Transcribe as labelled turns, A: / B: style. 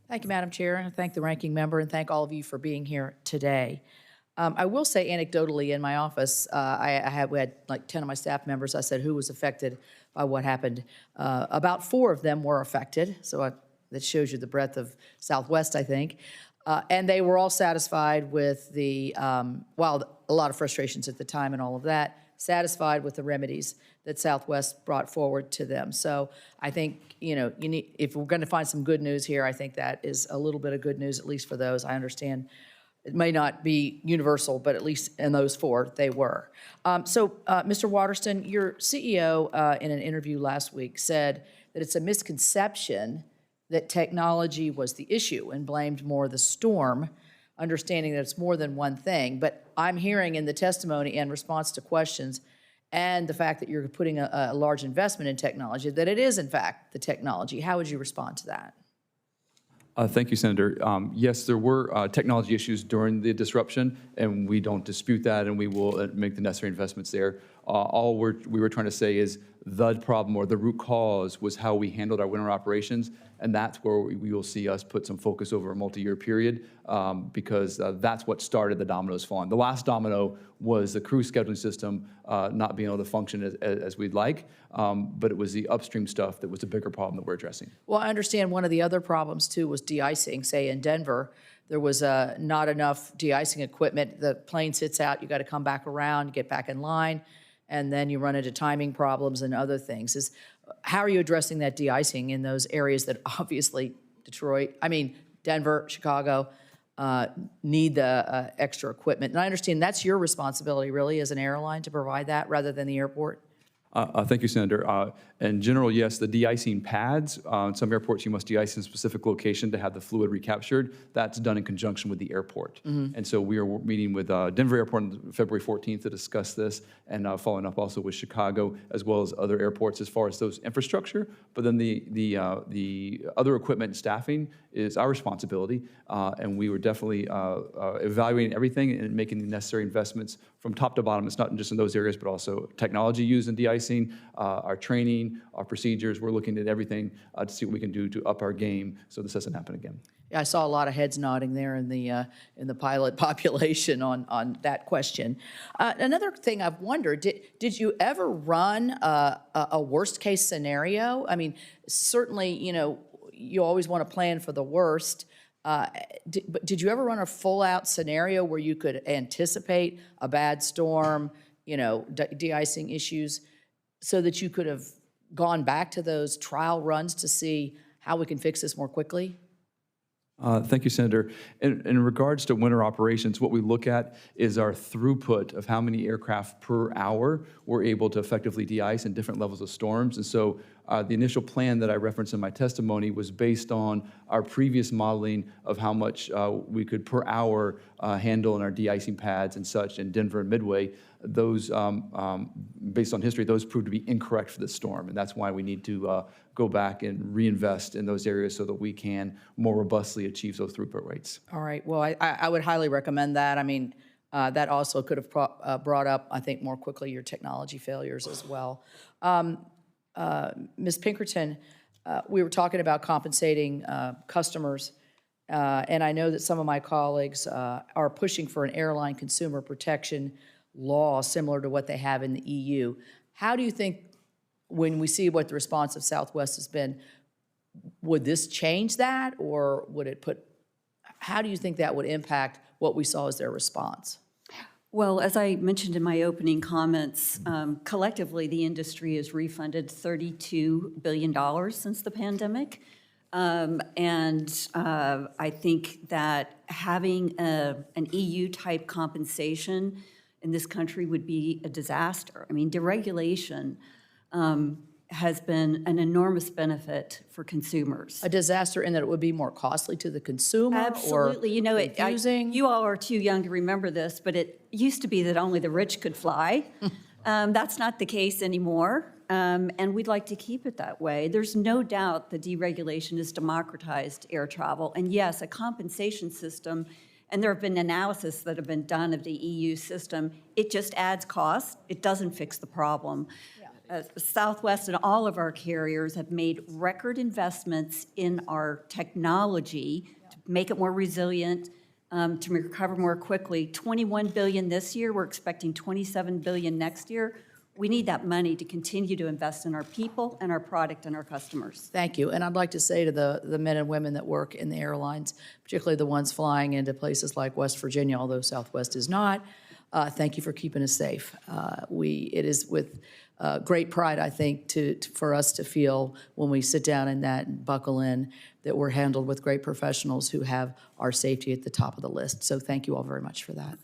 A: Thank you, Madam Chair, and thank the ranking member, and thank all of you for being here today. I will say anecdotally in my office, we had like 10 of my staff members. I said, who was affected by what happened? About 4 of them were affected, so that shows you the breadth of Southwest, I think. And they were all satisfied with while a lot of frustrations at the time and all of that, satisfied with the remedies that Southwest brought forward to them. So I think, if we're going to find some good news here, I think that is a little bit of good news, at least for those. I understand it may not be universal, but at least in those 4, they were. Mr. Waterston, your CEO in an interview last week said that it's a misconception that technology was the issue and blamed more the storm, understanding that it's more than one thing. But I'm hearing in the testimony and response to questions and the fact that you're putting a large investment in technology, that it is, in fact, the technology. How would you respond to that?
B: Thank you, Senator. Yes, there were technology issues during the disruption, and we don't dispute that, and we will make the necessary investments there. All we were trying to say is the problem or the root cause was how we handled our winter operations, and that's where we will see us put some focus over a multi-year period because that's what started the dominoes falling. The last domino was the crew scheduling system not being able to function as we'd like, but it was the upstream stuff that was the bigger problem that we're addressing.
A: Well, I understand one of the other problems, too, was de-icing. Say in Denver, there was not enough de-icing equipment. The plane sits out, you got to come back around, get back in line, and then you run into timing problems and other things. How are you addressing that de-icing in those areas that obviously Denver, Chicago, need the extra equipment? And I understand that's your responsibility, really, as an airline, to provide that rather than the airport.
B: Thank you, Senator. In general, yes, the de-icing pads, in some airports you must de-ice in a specific location to have the fluid recaptured. That's done in conjunction with the airport. And so we are meeting with Denver Airport on February 14th to discuss this and following up also with Chicago as well as other airports as far as those infrastructure. But then the other equipment and staffing is our responsibility. And we were definitely evaluating everything and making the necessary investments from top to bottom. It's not just in those areas, but also technology used in de-icing, our training, our procedures. We're looking at everything to see what we can do to up our game so this doesn't happen again.
A: Yeah, I saw a lot of heads nodding there in the pilot population on that question. Another thing I've wondered, did you ever run a worst case scenario? I mean, certainly, you always want to plan for the worst. But did you ever run a full-out scenario where you could anticipate a bad storm, de-icing issues, so that you could have gone back to those trial runs to see how we can fix this more quickly?
B: Thank you, Senator. In regards to winter operations, what we look at is our throughput of how many aircraft per hour we're able to effectively de-ice in different levels of storms. And so the initial plan that I referenced in my testimony was based on our previous modeling of how much we could per hour handle in our de-icing pads and such in Denver and Midway. Those, based on history, those proved to be incorrect for this storm. And that's why we need to go back and reinvest in those areas so that we can more robustly achieve those throughput rates.
A: All right. Well, I would highly recommend that. I mean, that also could have brought up, I think, more quickly your technology failures as well. Ms. Pinkerton, we were talking about compensating customers, and I know that some of my colleagues are pushing for an airline consumer protection law similar to what they have in the EU. How do you think, when we see what the response of Southwest has been, would this change that, or would it how do you think that would impact what we saw as their response?
C: Well, as I mentioned in my opening comments, collectively the industry has refunded $32 billion since the pandemic. I think that having an EU-type compensation in this country would be a disaster. I mean, deregulation has been an enormous benefit for consumers.
A: A disaster in that it would be more costly to the consumer?
C: Absolutely.
A: Or confusing?
C: You all are too young to remember this, but it used to be that only the rich could fly. That's not the case anymore, and we'd like to keep it that way. There's no doubt that deregulation has democratized air travel, and yes, a compensation system, and there have been analysis that have been done of the EU system, it just adds cost. It doesn't fix the problem. Southwest and all of our carriers have made record investments in our technology to make it more resilient, to recover more quickly. $21 billion this year. We're expecting $27 billion next year. We need that money to continue to invest in our people and our product and our customers.
A: Thank you. And I'd like to say to the men and women that work in the airlines, particularly the ones flying into places like West Virginia, although Southwest is not, thank you for keeping us safe. It is with great pride, I think, for us to feel when we sit down in that and buckle in that we're handled with great professionals who have our safety at the top of the list. So thank you all very much for that.